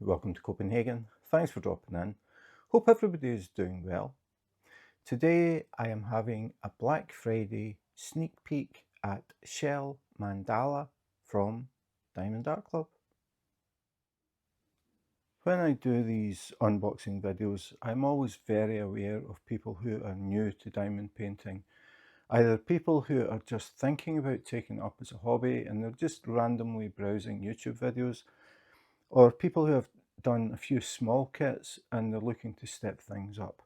welcome to Copenhagen. Thanks for dropping in. Hope everybody is doing well. Today I am having a Black Friday sneak peek at Shell Mandala from Diamond Art Club. When I do these unboxing videos, I'm always very aware of people who are new to diamond painting. Either people who are just thinking about taking it up as a hobby and they're just randomly browsing YouTube videos, or people who have done a few small kits and they're looking to step things up.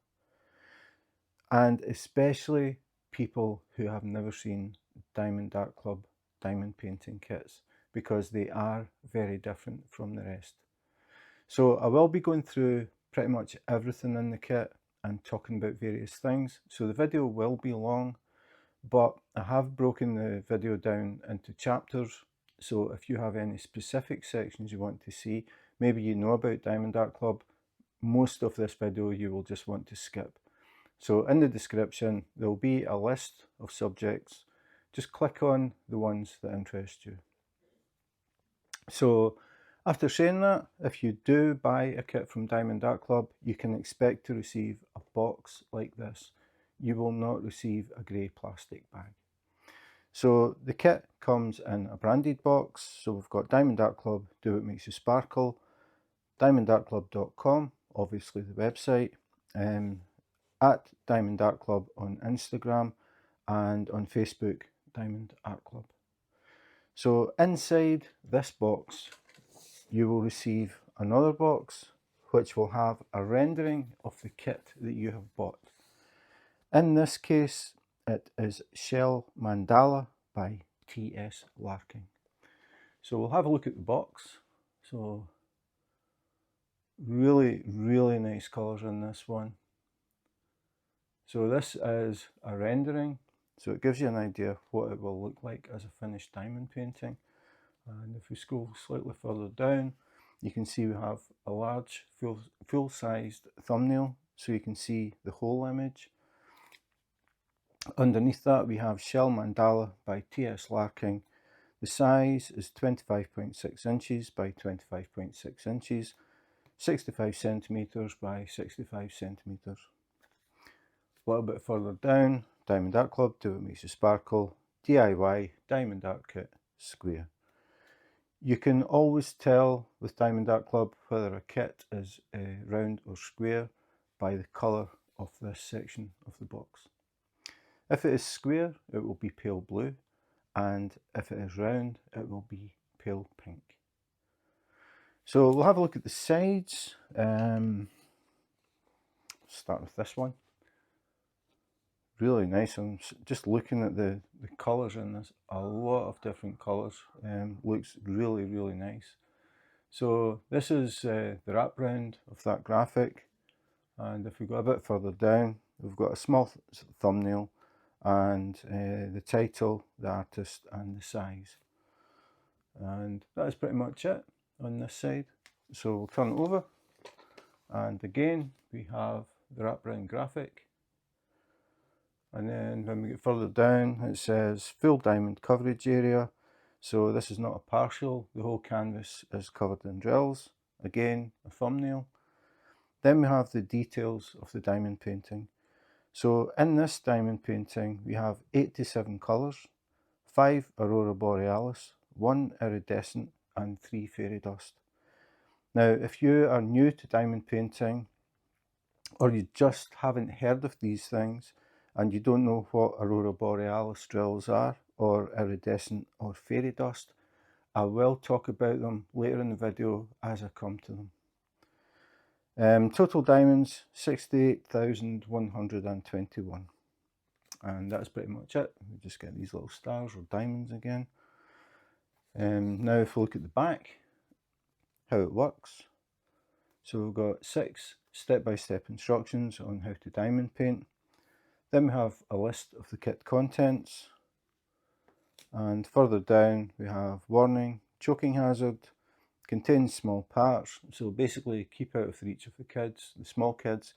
And especially people who have never seen Diamond Art Club diamond painting kits, because they are very different from the rest. So I will be going through pretty much everything in the kit and talking about various things. So the video will be long, but I have broken the video down into chapters. So if you have any specific sections you want to see, maybe you know about Diamond Art Club, most of this video you will just want to skip. So in the description there will be a list of subjects. Just click on the ones that interest you. So after saying that, if you do buy a kit from Diamond Art Club, you can expect to receive a box like this. You will not receive a grey plastic bag. So the kit comes in a branded box. So we've got Diamond Art Club, Do What Makes You Sparkle, diamondartclub.com, obviously the website, at Diamond Art Club on Instagram, and on Facebook, Diamond Art Club. So inside this box, you will receive another box which will have a rendering of the kit that you have bought. In this case, it is Shell Mandala by T.S. Larking. So we'll have a look at the box. So really nice colours in this one. So this is a rendering, so it gives you an idea of what it will look like as a finished diamond painting. And if we scroll slightly further down, you can see we have a large full-sized thumbnail, so you can see the whole image. Underneath that we have Shell Mandala by T.S. Larking. The size is 25.6 inches by 25.6 inches, 65 centimeters by 65 centimeters. A little bit further down, Diamond Art Club, Do What Makes You Sparkle, DIY Diamond Art Kit, Square. You can always tell with Diamond Art Club whether a kit is round or square by the colour of this section of the box. If it is square, it will be pale blue, and if it is round, it will be pale pink. So we'll have a look at the sides. Start with this one. Really nice. I'm just looking at the colours in this, a lot of different colours. Looks really nice. So this is the wraparound of that graphic, and if we go a bit further down, we've got a small thumbnail and the title, the artist and the size. And that is pretty much it on this side. So we'll turn it over, and again we have the wraparound graphic. And then when we get further down, it says full diamond coverage area. So this is not a partial, the whole canvas is covered in drills. Again, a thumbnail. Then we have the details of the diamond painting. So in this diamond painting, we have 87 colours, 5 Aurora Borealis, 1 Iridescent and 3 Fairy Dust. Now, if you are new to diamond painting, or you just haven't heard of these things, and you don't know what Aurora Borealis drills are, or iridescent or fairy dust, I will talk about them later in the video as I come to them. Total diamonds, 68,121. And that's pretty much it. We just get these little stars or diamonds again. Now if we look at the back, how it works. So we've got 6 step-by-step instructions on how to diamond paint. Then we have a list of the kit contents, and further down we have warning, choking hazard, contains small parts, so basically keep out of reach of the kids, the small kids,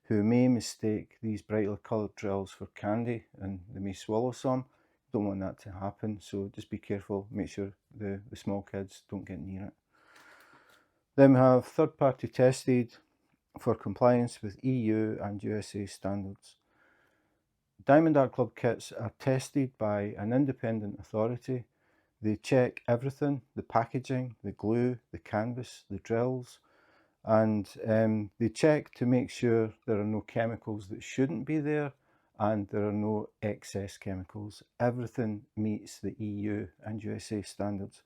who may mistake these brightly coloured drills for candy and they may swallow some. Don't want that to happen, so just be careful, make sure the small kids don't get near it. Then we have third-party tested for compliance with EU and USA standards. Diamond Art Club kits are tested by an independent authority. They check everything: the packaging, the glue, the canvas, the drills, and they check to make sure there are no chemicals that shouldn't be there and there are no excess chemicals. Everything meets the EU and USA standards.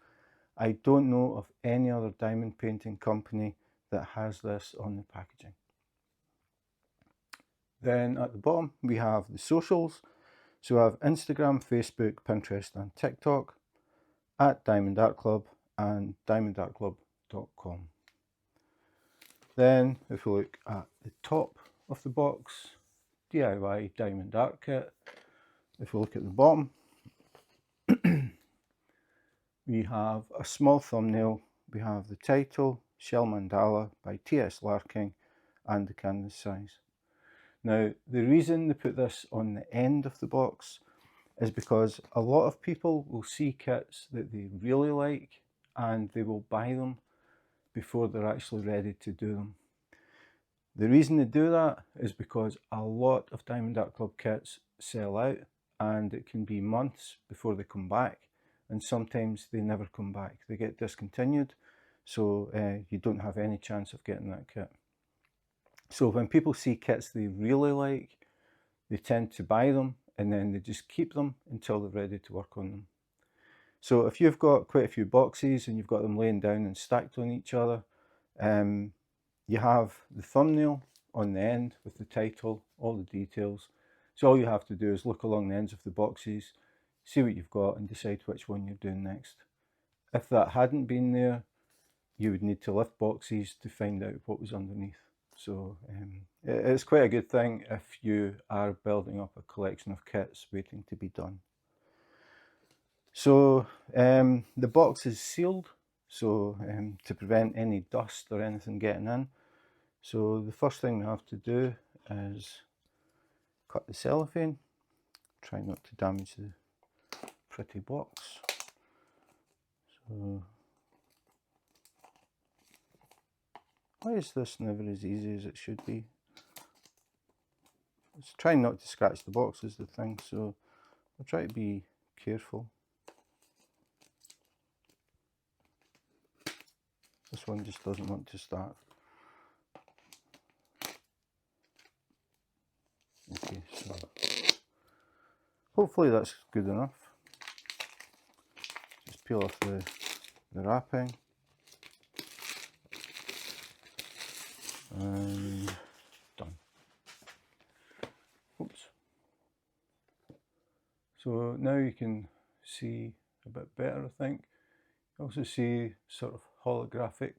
I don't know of any other diamond painting company that has this on the packaging. Then at the bottom we have the socials. So we have Instagram, Facebook, Pinterest and TikTok at Diamond Art Club and diamondartclub.com. Then if we look at the top of the box, DIY Diamond Art Kit. If we look at the bottom, we have a small thumbnail. We have the title, Shell Mandala by T.S. Larking, and the canvas size. Now, the reason they put this on the end of the box is because a lot of people will see kits that they really like and they will buy them before they're actually ready to do them. The reason they do that is because a lot of Diamond Art Club kits sell out and it can be months before they come back, and sometimes they never come back. They get discontinued, so you don't have any chance of getting that kit. So when people see kits they really like, they tend to buy them and then they just keep them until they're ready to work on them. So if you've got quite a few boxes and you've got them laying down and stacked on each other, you have the thumbnail on the end with the title, all the details. So all you have to do is look along the ends of the boxes, see what you've got and decide which one you're doing next. If that hadn't been there, you would need to lift boxes to find out what was underneath. So it's quite a good thing if you are building up a collection of kits waiting to be done. So the box is sealed, so to prevent any dust or anything getting in. So the first thing we have to do is cut the cellophane, try not to damage the pretty box. So why is this never as easy as it should be? It's trying not to scratch the box is the thing, so I'll try to be careful. This one just doesn't want to start. Okay, so hopefully that's good enough. Just peel off the wrapping. And done. Oops. So now you can see a bit better, I think. You also see sort of holographic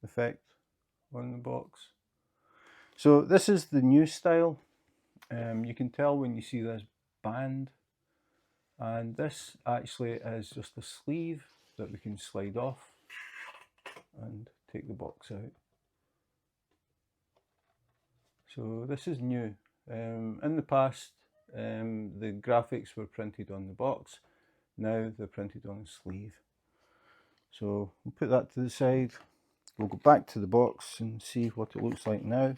effect on the box. So this is the new style. You can tell when you see this band, and this actually is just a sleeve that we can slide off and take the box out. So this is new. In the past, the graphics were printed on the box. Now they're printed on a sleeve. So we'll put that to the side. We'll go back to the box and see what it looks like now.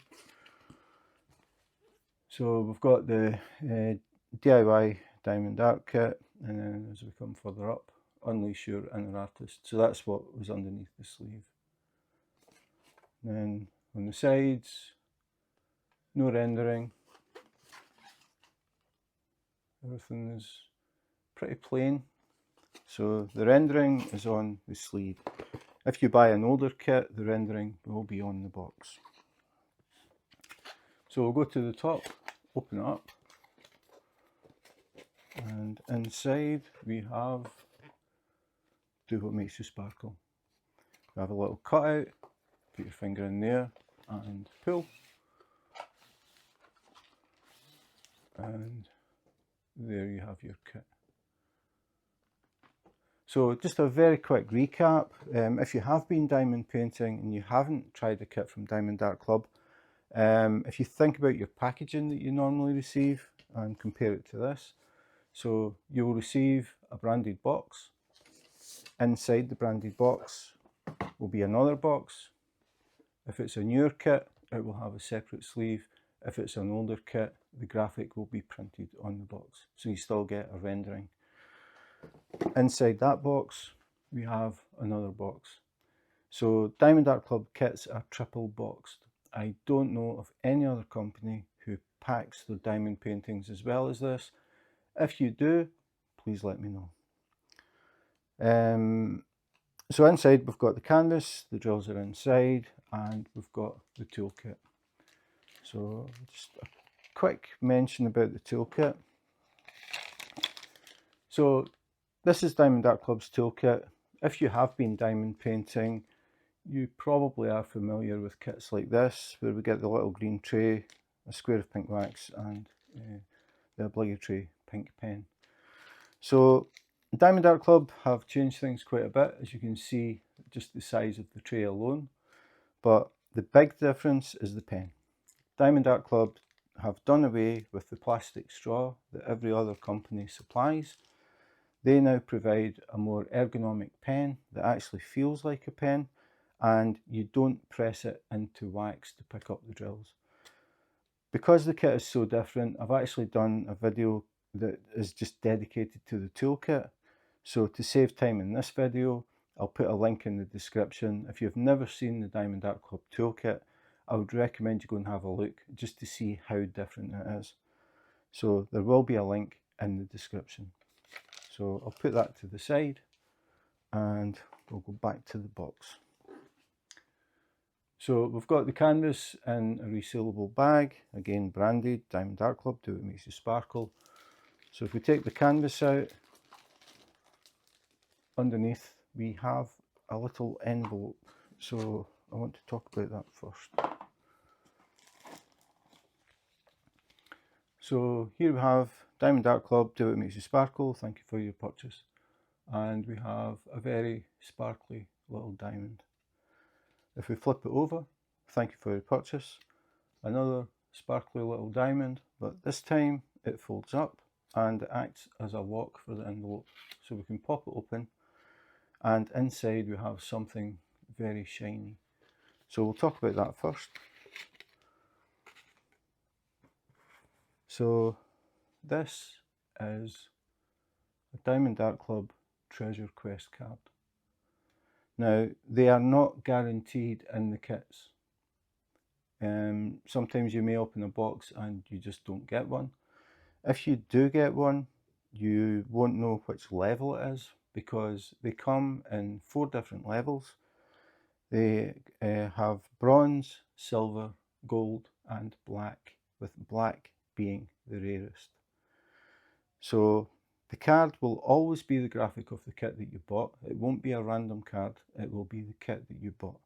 So we've got the DIY Diamond Art Kit, and then as we come further up, Unleash Your Inner Artist. So that's what was underneath the sleeve. And then on the sides, no rendering. Everything is pretty plain. So the rendering is on the sleeve. If you buy an older kit, the rendering will be on the box. So we'll go to the top, open it up, and inside we have Do What Makes You Sparkle. We have a little cutout, put your finger in there and pull. And there you have your kit. So just a very quick recap. If you have been diamond painting and you haven't tried a kit from Diamond Art Club, if you think about your packaging that you normally receive and compare it to this, so you will receive a branded box. Inside the branded box will be another box. If it's a newer kit, it will have a separate sleeve. If it's an older kit, the graphic will be printed on the box, so you still get a rendering. Inside that box, we have another box. So Diamond Art Club kits are triple boxed. I don't know of any other company who packs their diamond paintings as well as this. If you do, please let me know. So inside we've got the canvas, the drills are inside, and we've got the toolkit. So just a quick mention about the toolkit. So this is Diamond Art Club's toolkit. If you have been diamond painting, you probably are familiar with kits like this, where we get the little green tray, a square of pink wax, and the obligatory pink pen. So Diamond Art Club have changed things quite a bit, as you can see, just the size of the tray alone. But the big difference is the pen. Diamond Art Club have done away with the plastic straw that every other company supplies. They now provide a more ergonomic pen that actually feels like a pen, and you don't press it into wax to pick up the drills. Because the kit is so different, I've actually done a video that is just dedicated to the toolkit. So to save time in this video, I'll put a link in the description. If you've never seen the Diamond Art Club toolkit, I would recommend you go and have a look just to see how different it is. So there will be a link in the description. So I'll put that to the side and we'll go back to the box. So we've got the canvas in a resealable bag, again branded, Diamond Art Club, do what makes you sparkle. So if we take the canvas out, underneath we have a little envelope. So I want to talk about that first. So here we have Diamond Art Club, do what makes you sparkle, thank you for your purchase. And we have a very sparkly little diamond. If we flip it over, thank you for your purchase. Another sparkly little diamond, but this time it folds up and it acts as a lock for the envelope. So we can pop it open, and inside we have something very shiny. So we'll talk about that first. So this is a Diamond Art Club Treasure Quest card. Now, they are not guaranteed in the kits. Sometimes you may open a box and you just don't get one. If you do get one, you won't know which level it is, because they come in 4 different levels. They have bronze, silver, gold and black, with black being the rarest. So the card will always be the graphic of the kit that you bought. It won't be a random card, it will be the kit that you bought.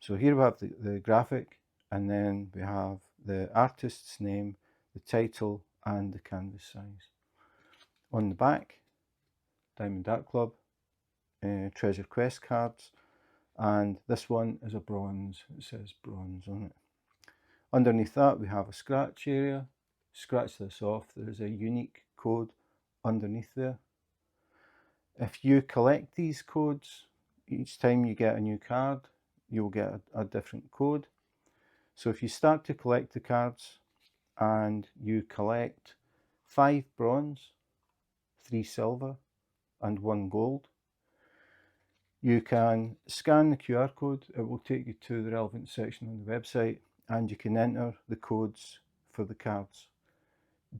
So here we have the graphic, and then we have the artist's name, the title and the canvas size. On the back, Diamond Art Club Treasure Quest cards, and this one is a bronze, it says bronze on it. Underneath that we have a scratch area. Scratch this off, there is a unique code underneath there. If you collect these codes, each time you get a new card, you'll get a different code. So if you start to collect the cards and you collect 5 bronze, 3 silver and 1 gold, you can scan the QR code. It will take you to the relevant section on the website, and you can enter the codes for the cards.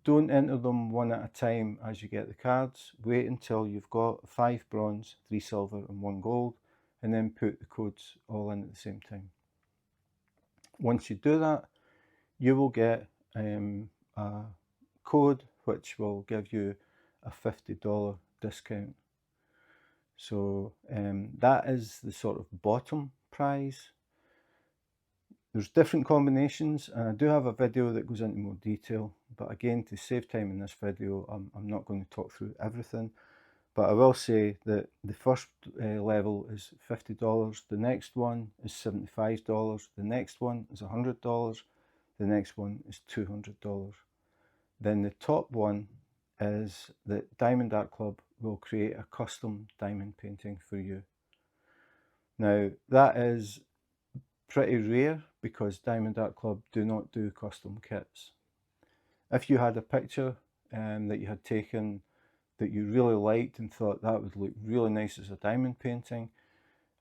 Don't enter them one at a time as you get the cards. Wait until you've got 5 bronze, 3 silver and 1 gold, and then put the codes all in at the same time. Once you do that, you will get a code which will give you a $50 discount. So that is the sort of bottom prize. There's different combinations, and I do have a video that goes into more detail, but again, to save time in this video, I'm not going to talk through everything. But I will say that the first level is $50, the next one is $75, the next one is $100, the next one is $200. Then the top one is that Diamond Art Club will create a custom diamond painting for you. Now that is pretty rare because Diamond Art Club do not do custom kits. If you had a picture that you had taken that you really liked and thought that would look really nice as a diamond painting,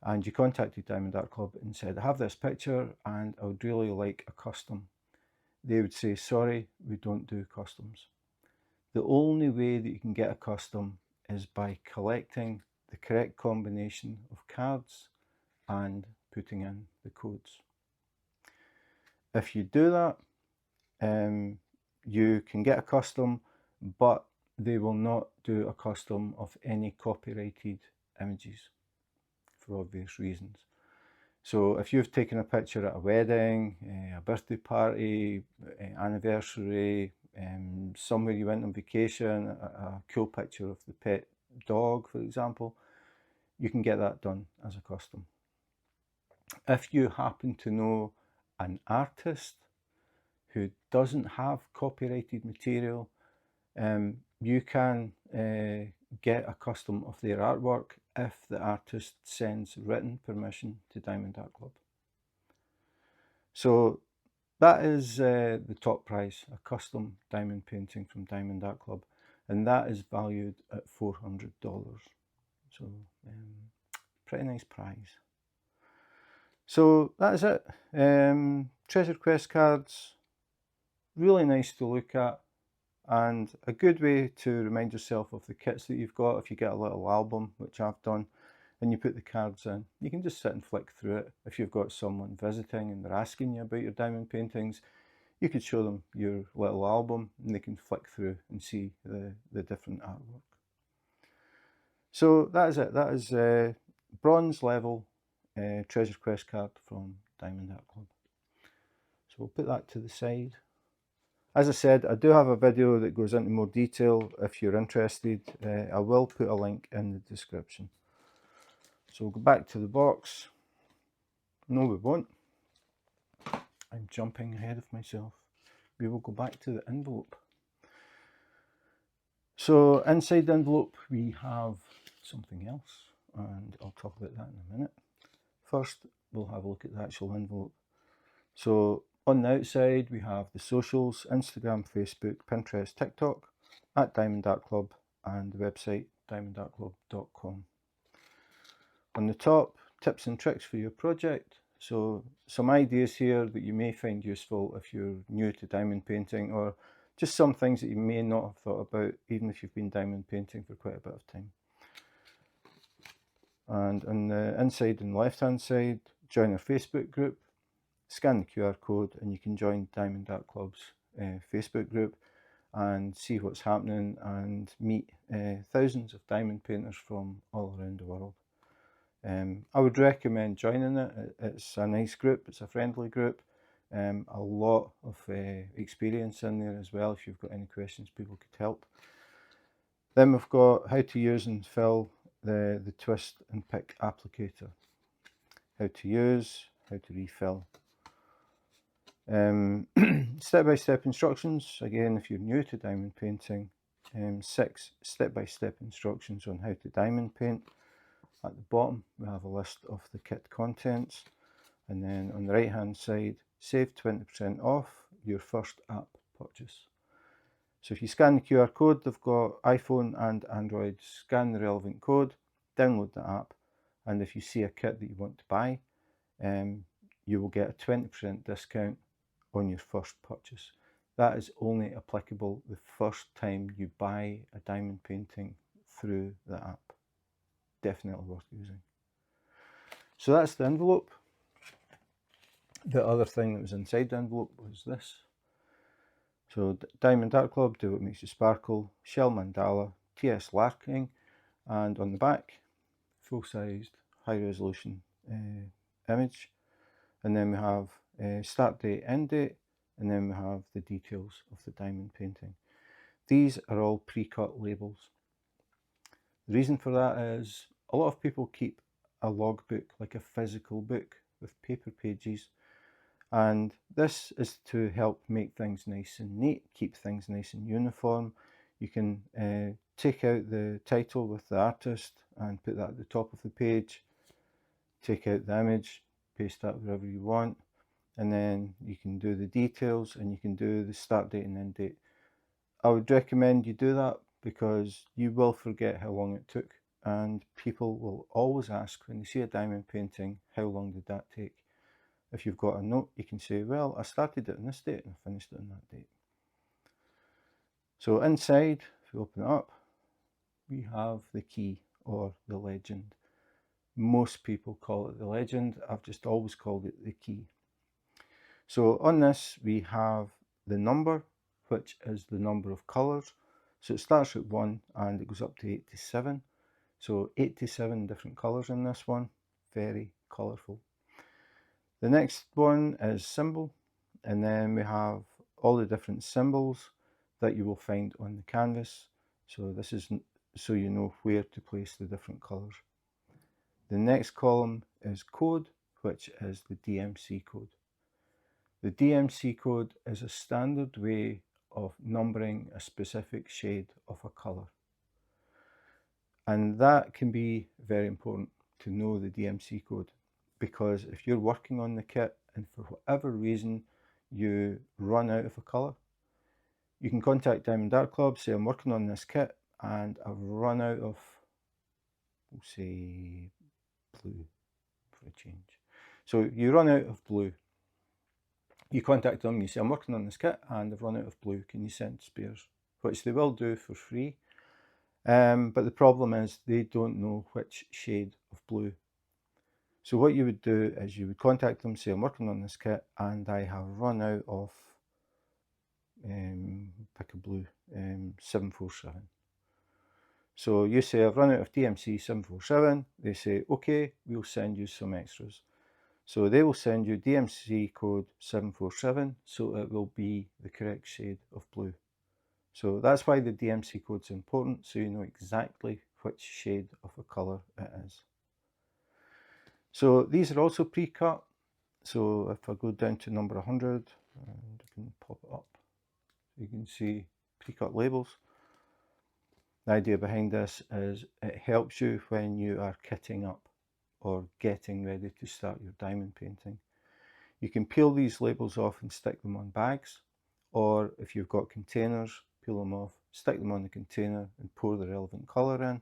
and you contacted Diamond Art Club and said, I have this picture and I would really like a custom, they would say, sorry, we don't do customs. The only way that you can get a custom is by collecting the correct combination of cards and putting in the codes. If you do that, you can get a custom, but they will not do a custom of any copyrighted images for obvious reasons. So if you've taken a picture at a wedding, a birthday party, anniversary, somewhere you went on vacation, a cool picture of the pet dog, for example, you can get that done as a custom. If you happen to know an artist who doesn't have copyrighted material, you can get a custom of their artwork if the artist sends written permission to Diamond Art Club. So that is the top price, a custom diamond painting from Diamond Art Club, and that is valued at $400. So pretty nice prize. So that is it. Treasure Quest cards, really nice to look at, and a good way to remind yourself of the kits that you've got. If you get a little album, which I've done, and you put the cards in, you can just sit and flick through it. If you've got someone visiting and they're asking you about your diamond paintings, you could show them your little album and they can flick through and see the different artwork. So that is it. That is bronze level Treasure Quest card from Diamond Art Club. So we'll put that to the side. As I said, I do have a video that goes into more detail if you're interested. I will put a link in the description. So we'll go back to the box. No, we won't. I'm jumping ahead of myself. We will go back to the envelope. So inside the envelope we have something else, and I'll talk about that in a minute. First, we'll have a look at the actual envelope. So on the outside we have the socials: Instagram, Facebook, Pinterest, TikTok, at Diamond Art Club, and the website diamondartclub.com. On the top, tips and tricks for your project. So some ideas here that you may find useful if you're new to diamond painting, or just some things that you may not have thought about even if you've been diamond painting for quite a bit of time. And on the inside and left hand side, join our Facebook group, scan the QR code and you can join Diamond Art Club's Facebook group and see what's happening and meet thousands of diamond painters from all around the world. I would recommend joining it. It's a nice group, it's a friendly group, a lot of experience in there as well. If you've got any questions, people could help. Then we've got how to use and fill the twist and pick applicator, how to use, how to refill. Step-by-step instructions, again if you're new to diamond painting. 6 step-by-step instructions on how to diamond paint. At the bottom we have a list of the kit contents, and then on the right hand side, save 20% off your first app purchase. So if you scan the QR code, they've got iPhone and Android, scan the relevant code, download the app, and if you see a kit that you want to buy, you will get a 20% discount on your first purchase. That is only applicable the first time you buy a diamond painting through the app. Definitely worth using. So that's the envelope. The other thing that was inside the envelope was this. So Diamond Art Club, do what makes you sparkle, Shell Mandala, TS Larking, and on the back, full-sized, high-resolution image. And then we have start date, end date, and then we have the details of the diamond painting. These are all pre-cut labels. The reason for that is a lot of people keep a logbook, like a physical book with paper pages, and this is to help make things nice and neat, keep things nice and uniform. You can take out the title with the artist and put that at the top of the page, take out the image, paste that wherever you want, and then you can do the details and you can do the start date and end date. I would recommend you do that because you will forget how long it took, and people will always ask when they see a diamond painting, how long did that take? If you've got a note, you can say, well, I started it on this date and I finished it on that date. So inside, if we open it up, we have the key or the legend. Most people call it the legend. I've just always called it the key. So on this, we have the number, which is the number of colours. So it starts at 1 and it goes up to 87. So 87 different colours in this one, very colourful. The next one is symbol, and then we have all the different symbols that you will find on the canvas. So this is so you know where to place the different colours. The next column is code, which is the DMC code. The DMC code is a standard way of numbering a specific shade of a colour. And that can be very important to know the DMC code, because if you're working on the kit and for whatever reason you run out of a colour, you can contact Diamond Art Club, say I'm working on this kit and I've run out of, we'll say, blue for a change. So you run out of blue. You contact them, you say I'm working on this kit and I've run out of blue, can you send spares? Which they will do for free. But the problem is they don't know which shade of blue. So what you would do is you would contact them, say I'm working on this kit and I have run out of, pick a blue, 747. So you say I've run out of DMC 747, they say okay, we'll send you some extras. So they will send you DMC code 747, so it will be the correct shade of blue. So that's why the DMC code is important, so you know exactly which shade of a colour it is. So these are also pre-cut. So if I go down to number 100, and I can pop it up, you can see pre-cut labels. The idea behind this is it helps you when you are kitting up or getting ready to start your diamond painting. You can peel these labels off and stick them on bags, or if you've got containers, peel them off, stick them on the container and pour the relevant colour in,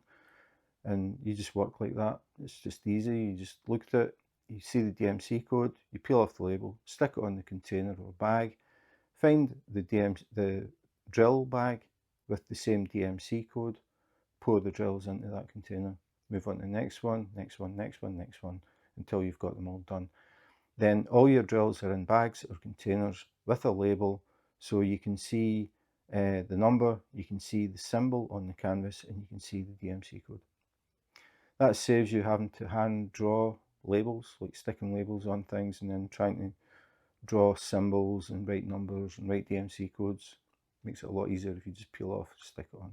and you just work like that. It's just easy. You just look at it, you see the DMC code, you peel off the label, stick it on the container or bag, find the drill bag with the same DMC code, pour the drills into that container, move on to the next one, next one, next one, next one, until you've got them all done. Then all your drills are in bags or containers with a label, so you can see the number, you can see the symbol on the canvas, and you can see the DMC code. That saves you having to hand draw labels, like sticking labels on things and then trying to draw symbols and write numbers and write DMC codes. Makes it a lot easier if you just peel off and stick it on.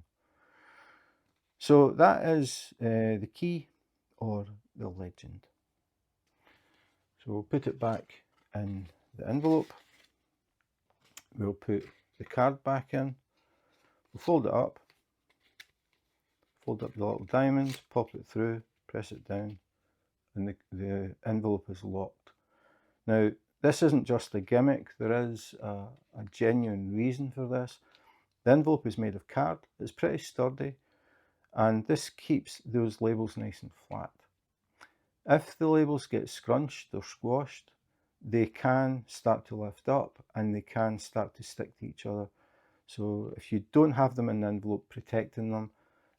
So that is the key or the legend. So we'll put it back in the envelope. We'll put the card back in. We'll fold it up the little diamond, pop it through, press it down, and the envelope is locked. Now, this isn't just a gimmick, there is a genuine reason for this. The envelope is made of card, it's pretty sturdy, and this keeps those labels nice and flat. If the labels get scrunched or squashed, they can start to lift up and they can start to stick to each other. So if you don't have them in the envelope protecting them,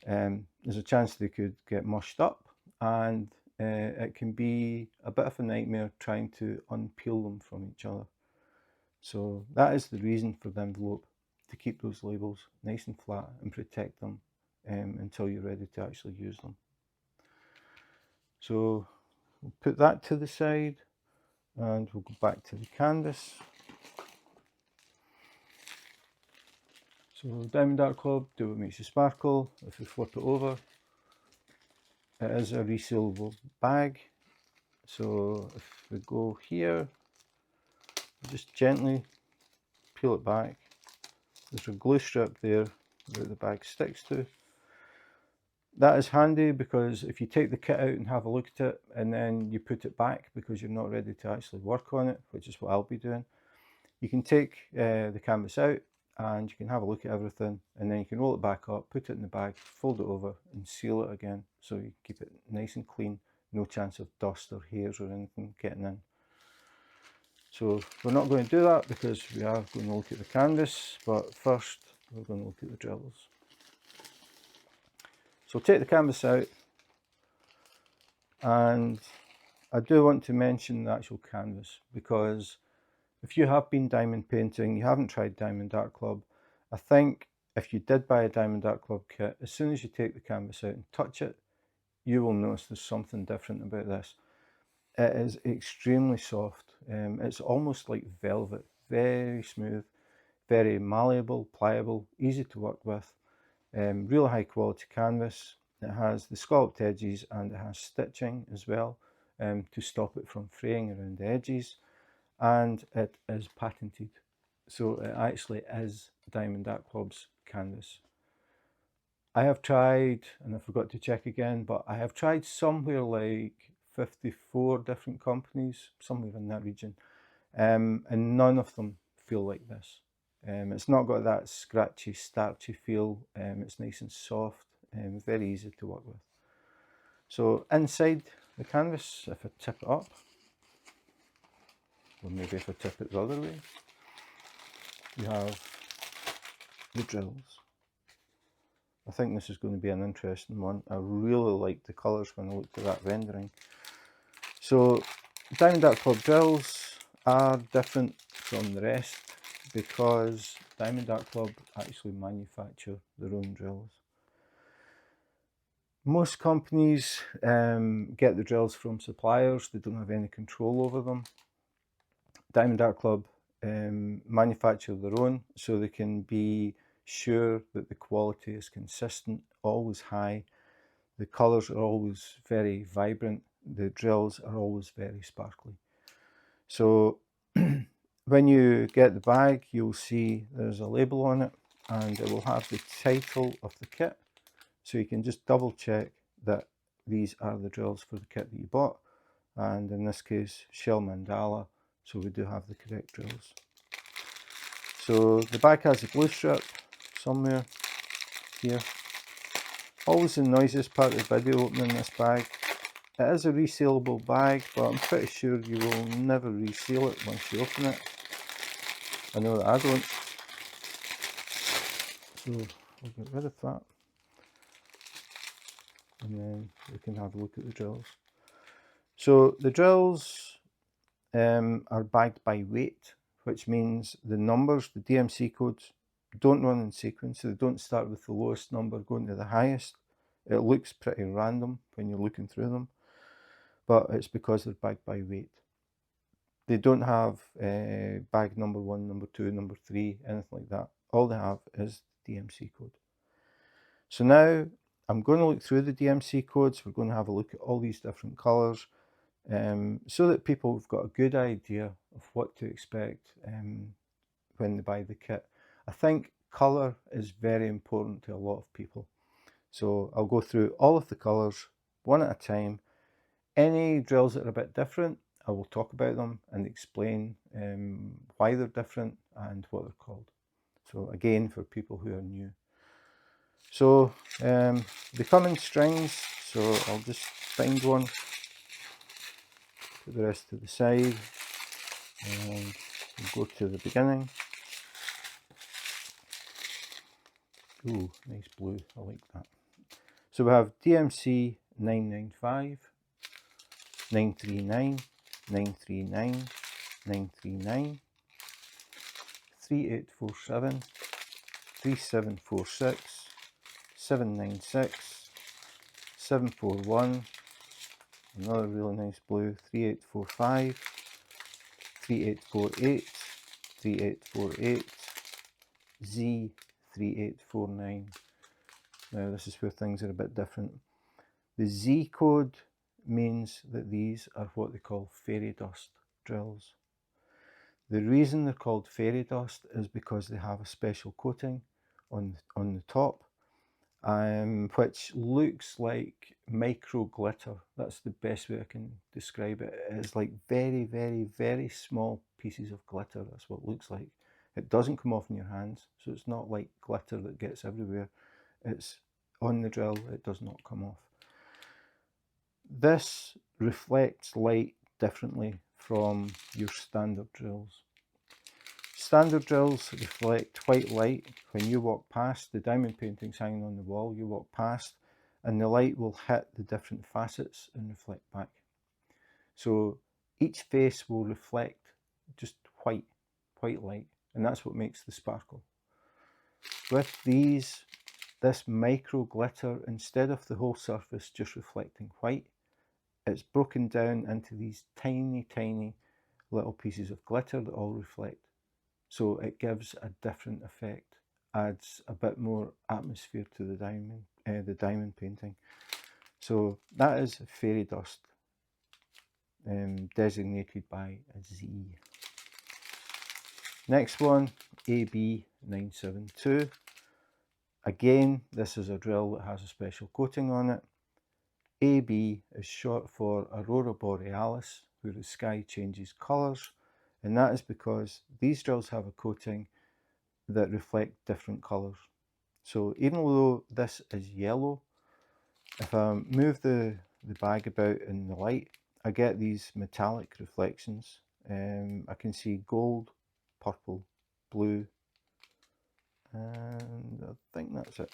there's a chance they could get mushed up, and it can be a bit of a nightmare trying to unpeel them from each other. So that is the reason for the envelope, to keep those labels nice and flat and protect them until you're ready to actually use them. So we'll put that to the side and we'll go back to the canvas. So Diamond Art Club, do what makes you sparkle. If we flip it over, it is a resealable bag. So if we go here, just gently peel it back. There's a glue strip there that the bag sticks to. That is handy because if you take the kit out and have a look at it and then you put it back because you're not ready to actually work on it, which is what I'll be doing, you can take the canvas out and you can have a look at everything, and then you can roll it back up, put it in the bag, fold it over and seal it again so you keep it nice and clean, no chance of dust or hairs or anything getting in. So we're not going to do that because we are going to look at the canvas, but first we're going to look at the drills. So take the canvas out, and I do want to mention the actual canvas, because if you have been diamond painting, you haven't tried Diamond Art Club, I think if you did buy a Diamond Art Club kit, as soon as you take the canvas out and touch it, you will notice there's something different about this. It is extremely soft. It's almost like velvet, very smooth, very malleable, pliable, easy to work with. Really high quality canvas. It has the scalloped edges and it has stitching as well to stop it from fraying around the edges, and it is patented, so it actually is Diamond Art Club's canvas. I have tried, and I forgot to check again, but I have tried somewhere like 54 different companies, somewhere in that region, and none of them feel like this. It's not got that scratchy, starchy feel. It's nice and soft, very easy to work with. So inside the canvas, if I tip it up, or maybe if I tip it the other way, you have the drills. I think this is going to be an interesting one. I really liked the colours when I looked at that rendering. So Diamond Art Club drills are different from the rest because Diamond Art Club actually manufacture their own drills. Most companies get the drills from suppliers. They don't have any control over them. Diamond Art Club manufacture their own, so they can be sure that the quality is consistent, always high. The colours are always very vibrant. The drills are always very sparkly. So when you get the bag, you'll see there's a label on it and it will have the title of the kit. So you can just double check that these are the drills for the kit that you bought. And in this case, Shell Mandala. So we do have the correct drills. So the bag has a glue strip somewhere here. Always the noisiest part of the video opening this bag. It is a resealable bag, but I'm pretty sure you will never reseal it once you open it. I know that I don't. So I'll get rid of that. And then we can have a look at the drills. So the drills are bagged by weight, which means the numbers, the DMC codes, don't run in sequence. So they don't start with the lowest number going to the highest. It looks pretty random when you're looking through them, but it's because they're bagged by weight. They don't have bag number 1, number 2, number 3, anything like that. All they have is the DMC code. So now I'm going to look through the DMC codes. We're going to have a look at all these different colours so that people have got a good idea of what to expect when they buy the kit. I think colour is very important to a lot of people. So I'll go through all of the colours one at a time. Any drills that are a bit different, I will talk about them and explain why they're different and what they're called. So again, for people who are new. So they come in strings, so I'll just find one, put the rest to the side, and we'll go to the beginning. Ooh, nice blue, I like that. So we have DMC 995, 939, 939, 939, 3847, 3746, 796, 741, another really nice blue, 3845, 3848, 3848, Z3849. Now this is where things are a bit different. The Z code means that these are what they call fairy dust drills. The reason they're called fairy dust is because they have a special coating on the top, which looks like micro glitter. That's the best way I can describe it. It's like very, very, very small pieces of glitter. That's what it looks like. It doesn't come off in your hands, so it's not like glitter that gets everywhere. It's on the drill, it does not come off. This reflects light differently from your standard drills. Standard drills reflect white light. When you walk past, the diamond paintings hanging on the wall, you walk past and the light will hit the different facets and reflect back. So each face will reflect just white light, and that's what makes the sparkle. With this micro glitter, instead of the whole surface just reflecting white, it's broken down into these tiny, tiny little pieces of glitter that all reflect. So it gives a different effect, adds a bit more atmosphere to the diamond painting. So that is fairy dust, designated by a Z. Next one, AB972. Again, this is a drill that has a special coating on it. AB is short for Aurora Borealis, where the sky changes colours, and that is because these drills have a coating that reflect different colours. So even though this is yellow, if I move the bag about in the light, I get these metallic reflections. I can see gold, purple, blue, and I think that's it.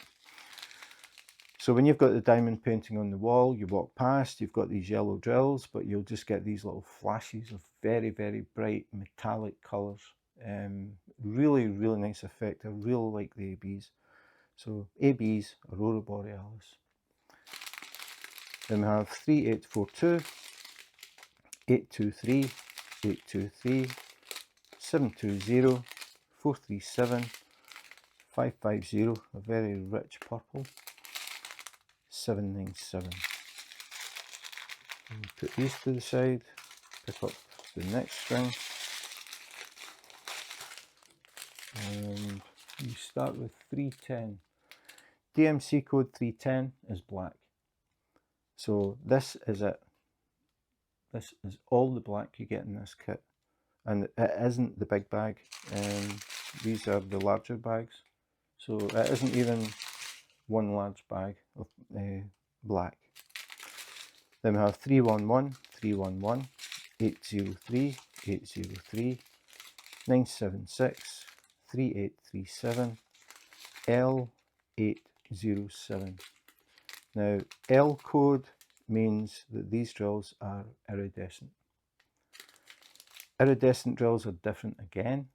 So when you've got the diamond painting on the wall, you walk past, you've got these yellow drills, but you'll just get these little flashes of very, very bright metallic colours. Really, really nice effect. I really like the ABs. So ABs, Aurora Borealis. Then we have 3842, 823, 823, 720, 437, 550, a very rich purple, 797. And put these to the side, pick up the next string, and you start with 310. DMC code 310 is black. So this is it. This is all the black you get in this kit. And it isn't the big bag. These are the larger bags. So it isn't even one large bag of black. Then we have 311, 311, 803, 803, 976, 3837, L807. Now L code means that these drills are iridescent. Iridescent drills are different again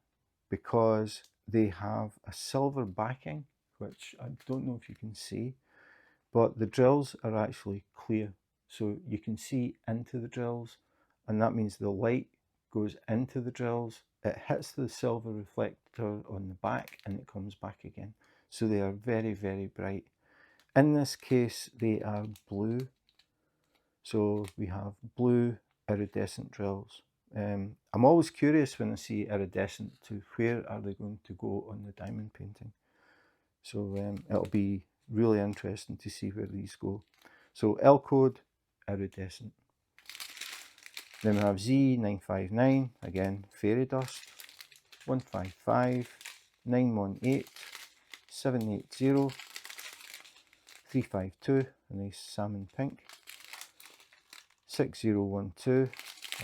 because they have a silver backing, which I don't know if you can see, but the drills are actually clear. So you can see into the drills, and that means the light goes into the drills, it hits the silver reflector on the back, and it comes back again. So they are very, very bright. In this case, they are blue. So we have blue iridescent drills. I'm always curious when I see iridescent to where are they going to go on the diamond painting. So it'll be really interesting to see where these go. So L code, iridescent. Then we have Z959, again fairy dust, 155, 918, 780, 352, a nice salmon pink, 6012,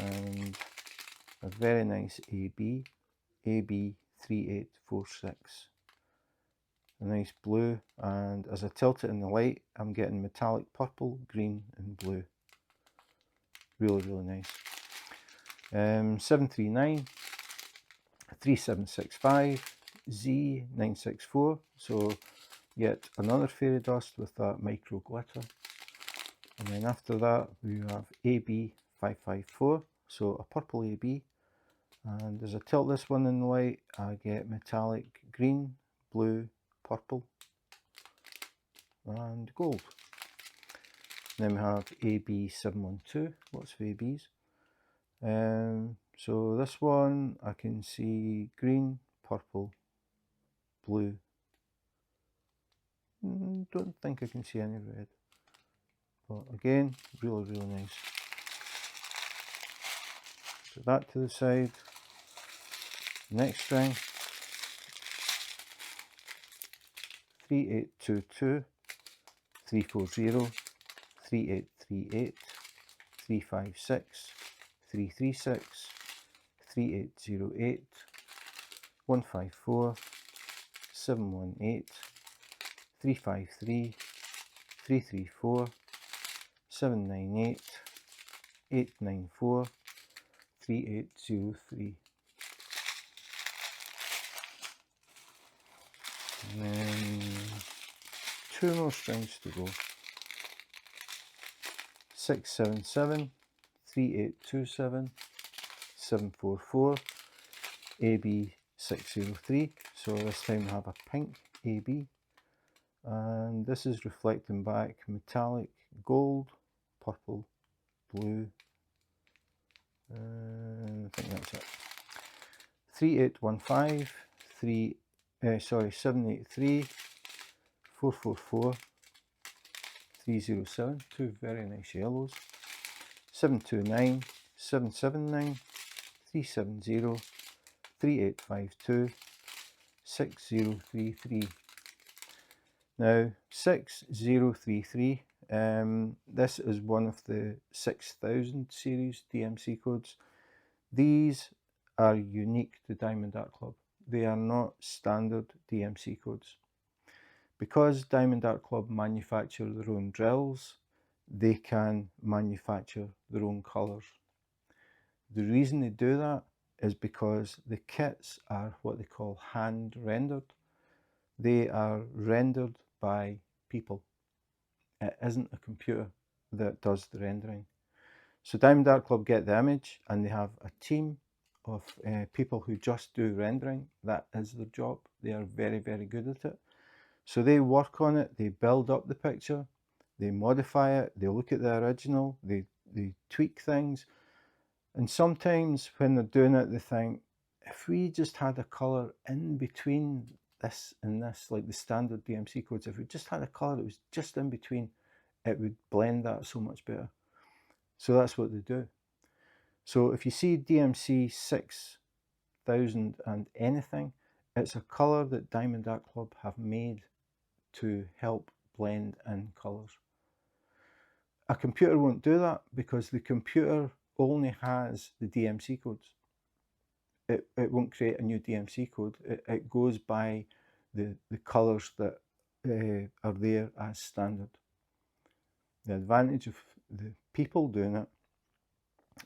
and a very nice AB, AB3846. A nice blue, and as I tilt it in the light, I'm getting metallic purple, green, and blue. Really, really nice. 739, 3765, Z964. So yet another fairy dust with that micro glitter. And then after that we have AB554, so a purple AB. And as I tilt this one in the light, I get metallic green, blue, purple, and gold. Then we have AB712, lots of ABs. So this one I can see green, purple, blue, Don't think I can see any red. But again, really, really nice. Put that to the side. Next string, 3822, 340, 3838, 356, 336, 3808, 154, 718, 353, 334, 798, 894, 3803. And then 2 more strings to go. 677, 3827, 744, AB 603. So this time we have a pink AB, and this is reflecting back metallic gold, purple, blue, I think that's it. 3815, 783, 444, 307, 2 very nice yellows, 729, 779, 370, 3852, 6033. Now 6033, this is one of the 6000 series DMC codes. These are unique to Diamond Art Club. They are not standard DMC codes. Because Diamond Art Club manufacture their own drills, they can manufacture their own colours. The reason they do that is because the kits are what they call hand rendered. They are rendered by people. It isn't a computer that does the rendering. So Diamond Art Club get the image and they have a team of people who just do rendering. That is their job. They are very, very good at it. So they work on it, they build up the picture, they modify it, they look at the original, they tweak things. And sometimes when they're doing it, they think, if we just had a colour in between this and this, like the standard DMC codes, if we just had a colour that was just in between, it would blend that so much better. So that's what they do. So if you see DMC 6000 and anything, it's a colour that Diamond Art Club have made to help blend in colours. A computer won't do that because the computer only has the DMC codes. It won't create a new DMC code. It goes by the colours that are there as standard. The advantage of the people doing it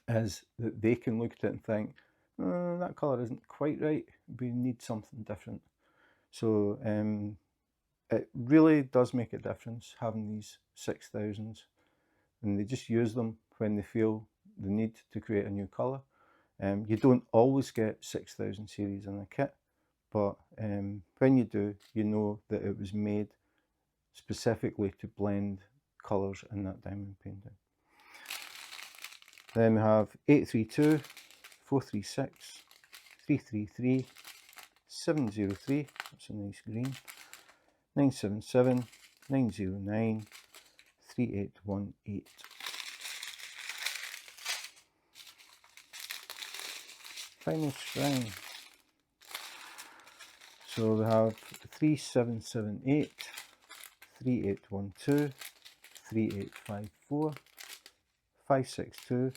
is that they can look at it and think, oh, that colour isn't quite right, we need something different. So it really does make a difference having these 6000s, and they just use them when they feel the need to create a new colour. You don't always get 6000 series in a kit, but when you do, you know that it was made specifically to blend colours in that diamond painting. Then we have 832, 436, 333, 703, that's a nice green, 977, 909, 3818. Final string. So we have 3778, 3812, 3854, 562,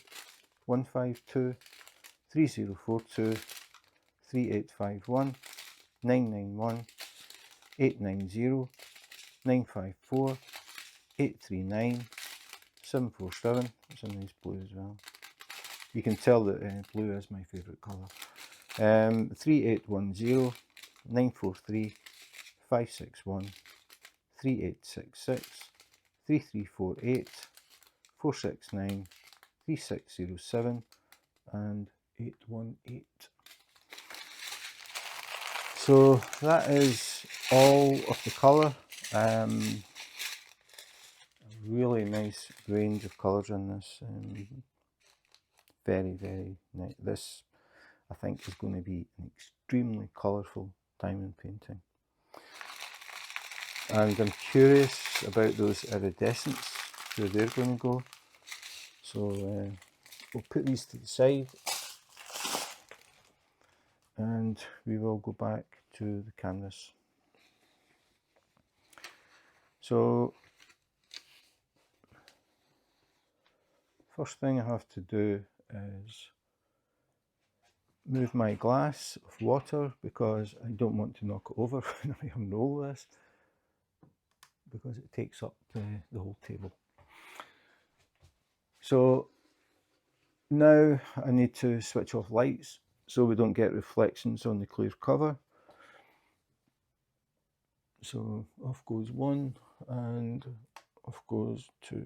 152, 3042, 3851, 991, 890, 954, 839, 747. That's a nice blue as well. You can tell that blue is my favourite colour. 3810, 943, 561, 3866, 3348, 469, 3607 and 818. So that is all of the colour. A really nice range of colours in this. Very, very nice. This, I think, is going to be an extremely colourful diamond painting. and I'm curious about those iridescents, where they're going to go. So we'll put these to the side and we will go back to the canvas. So first thing I have to do is move my glass of water, because I don't want to knock it over when I unroll this, because it takes up the whole table. So now I need to switch off lights so we don't get reflections on the clear cover. So off goes one and off goes two.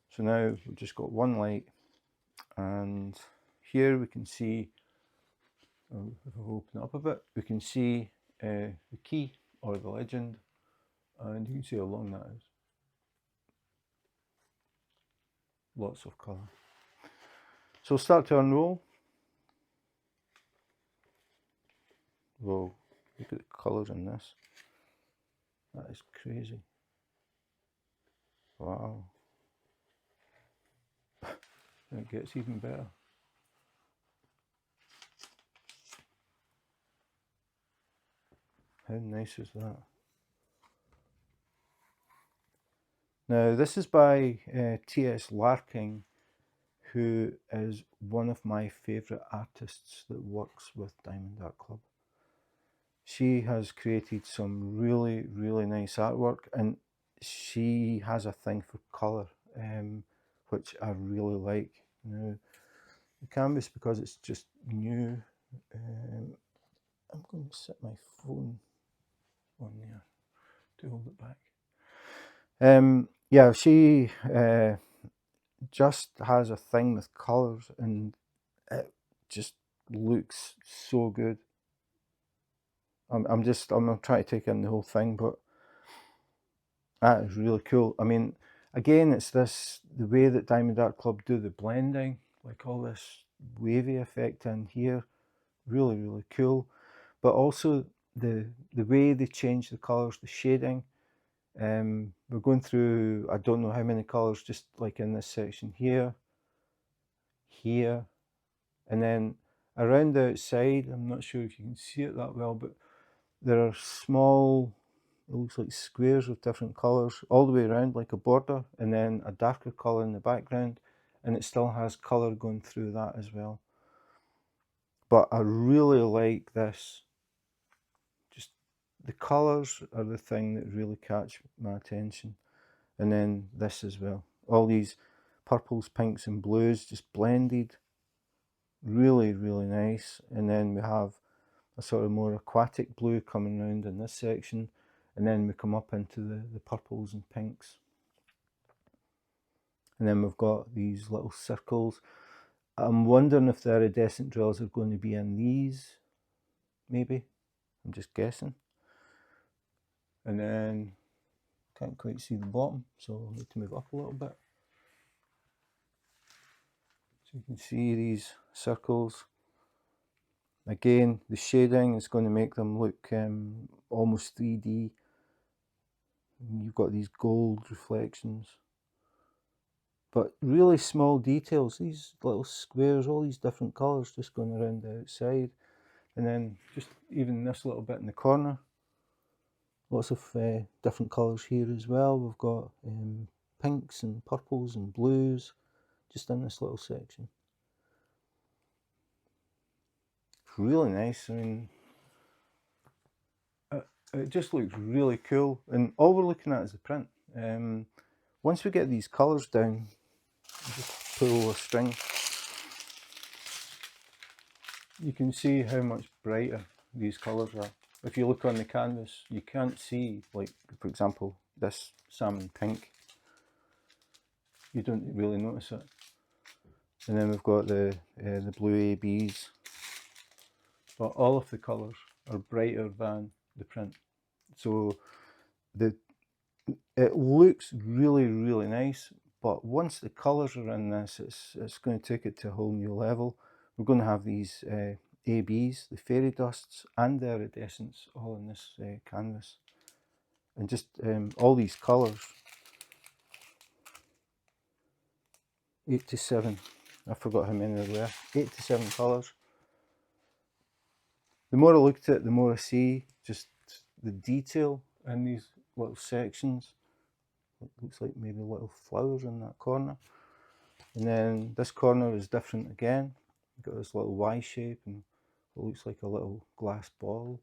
So now we've just got one light, and here we can see, if I open it up a bit, we can see the key or the legend, and you can see how long that is. Lots of colour. So start to unroll. Whoa, look at the colours in this. That is crazy. Wow. It gets even better. How nice is that? Now this is by T.S. Larking, who is one of my favourite artists that works with Diamond Art Club. She has created some really, really nice artwork, and she has a thing for colour, which I really like. Now, the canvas, because it's just new, I'm going to set my phone on there to hold it back. Yeah, she just has a thing with colours, and it just looks so good. I'm not trying to take in the whole thing, but that is really cool. I mean, again, it's the way that Diamond Art Club do the blending, like all this wavy effect in here, really, really cool. But also the way they change the colours, the shading. We're going through, I don't know how many colours, just like in this section here, here, and then around the outside. I'm not sure if you can see it that well, but there are small, it looks like squares of different colours all the way around, like a border, and then a darker colour in the background, and it still has colour going through that as well. But I really like this. Just the colours are the thing that really catch my attention. And then this as well. All these purples, pinks and blues just blended. Really, really nice. And then we have a sort of more aquatic blue coming around in this section. And then we come up into the purples and pinks. And then we've got these little circles. I'm wondering if the iridescent drills are going to be in these, maybe. I'm just guessing. And then can't quite see the bottom, so I'll need to move up a little bit. So you can see these circles. Again, the shading is going to make them look almost 3D. You've got these gold reflections. But really small details, these little squares, all these different colours just going around the outside. And then just even this little bit in the corner. Lots of different colours here as well. We've got pinks and purples and blues just in this little section. It's really nice. I mean, it just looks really cool, and all we're looking at is the print. Once we get these colours down, just pull a string, you can see how much brighter these colours are. If you look on the canvas, you can't see, like, for example, this salmon pink. You don't really notice it. And then we've got the blue ABs. But all of the colours are brighter than the print. So it looks really, really nice. But once the colours are in this, it's going to take it to a whole new level. We're going to have these ABs, the fairy dusts and the iridescents all in this canvas. and just all these colours. 8 to 7. I forgot how many there were. 8 to 7 colours. The more I looked at it, the more I see just the detail in these little sections. It looks like maybe little flowers in that corner. And then this corner is different again. You've got this little Y shape and it looks like a little glass ball.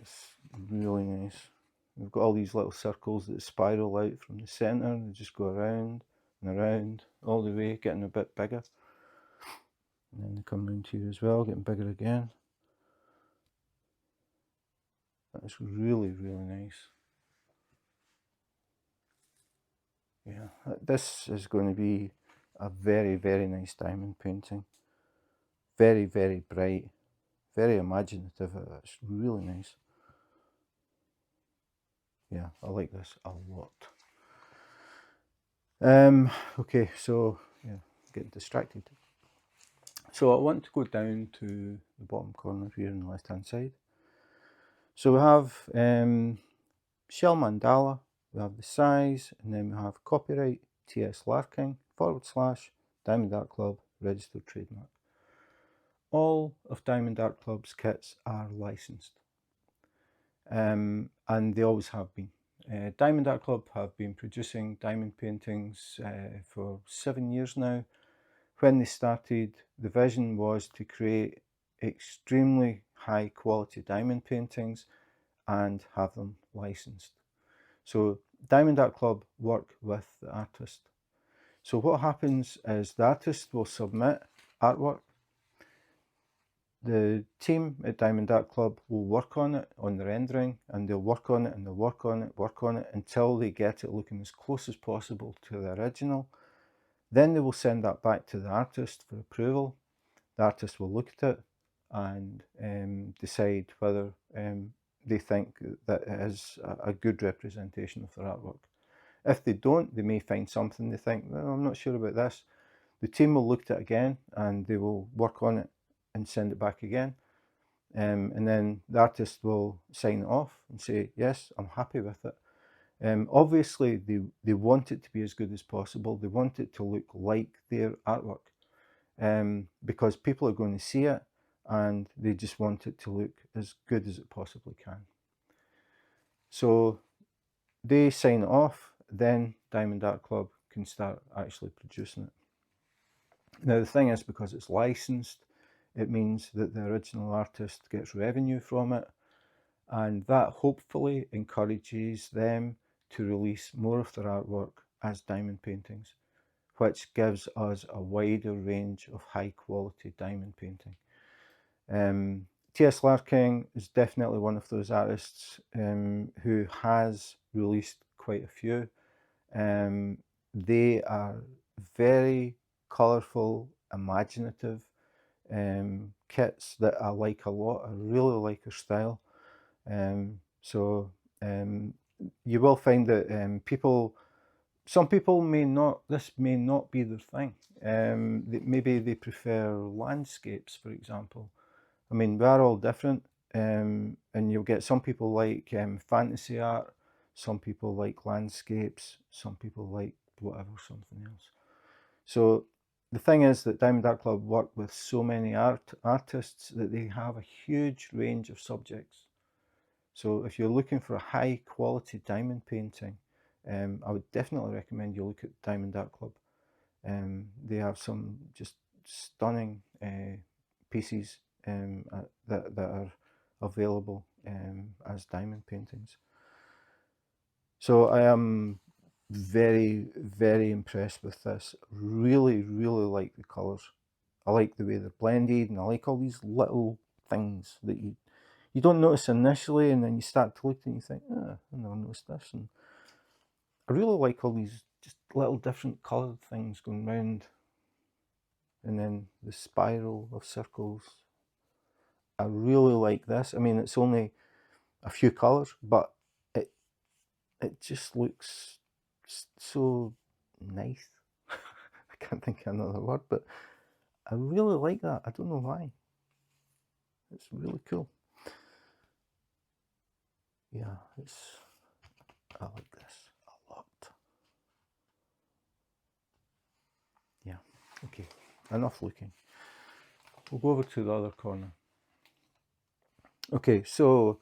It's really nice. We've got all these little circles that spiral out from the centre and just go around and around all the way, getting a bit bigger. And then they come round here as well, getting bigger again. That's really, really nice. Yeah, this is going to be a very, very nice diamond painting. Very, very bright, very imaginative. It's really nice. Yeah, I like this a lot. Okay, so yeah, getting distracted. So I want to go down to the bottom corner here on the left hand side. So we have Shell Mandala, we have the size, and then we have copyright, TS Larking, / Diamond Art Club, registered trademark. All of Diamond Art Club's kits are licensed, and they always have been. Diamond Art Club have been producing diamond paintings for 7 years now. When they started, the vision was to create extremely high quality diamond paintings and have them licensed. So Diamond Art Club work with the artist. So what happens is the artist will submit artwork. The team at Diamond Art Club will work on it, on the rendering, and they'll work on it and they'll work on it until they get it looking as close as possible to the original. Then they will send that back to the artist for approval. The artist will look at it and decide whether they think that it is a good representation of their artwork. If they don't, they may find something they think, well, I'm not sure about this. The team will look at it again and they will work on it and send it back again. And then the artist will sign it off and say, yes, I'm happy with it. Obviously, they want it to be as good as possible. They want it to look like their artwork because people are going to see it and they just want it to look as good as it possibly can. So they sign it off, then Diamond Art Club can start actually producing it. Now the thing is, because it's licensed, it means that the original artist gets revenue from it, and that hopefully encourages them to release more of their artwork as diamond paintings, which gives us a wider range of high quality diamond painting. T.S. Larking is definitely one of those artists who has released quite a few. They are very colourful, imaginative kits that I like a lot. I really like her style. You will find that some people this may not be their thing. Maybe they prefer landscapes, for example. I mean, we are all different, and you'll get some people like fantasy art, some people like landscapes, some people like whatever, something else. So the thing is that Diamond Art Club work with so many artists that they have a huge range of subjects. So if you're looking for a high quality diamond painting, I would definitely recommend you look at Diamond Art Club. They have some just stunning pieces that are available as diamond paintings. So I am very, very impressed with this. Really, really like the colours. I like the way they're blended, and I like all these little things that you don't notice initially, and then you start to look and you think, oh, I never noticed this. And I really like all these just little different coloured things going round. And then the spiral of circles. I really like this. I mean, it's only a few colours, but it just looks so nice. I can't think of another word, but I really like that. I don't know why. It's really cool. yeah, I like this a lot. Yeah, okay, enough looking. We'll go over to the other corner. Okay, so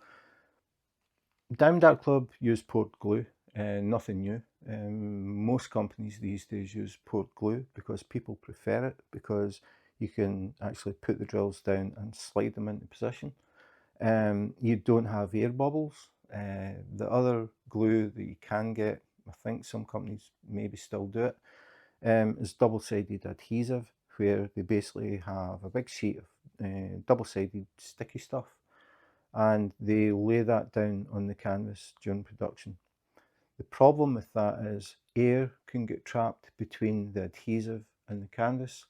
Diamond Dart Club use port glue, nothing new. Most companies these days use port glue because people prefer it, because you can actually put the drills down and slide them into position. You don't have air bubbles. The other glue that you can get, I think some companies maybe still do it, is double-sided adhesive, where they basically have a big sheet of double-sided sticky stuff, and they lay that down on the canvas during production. The problem with that is air can get trapped between the adhesive and the canvas,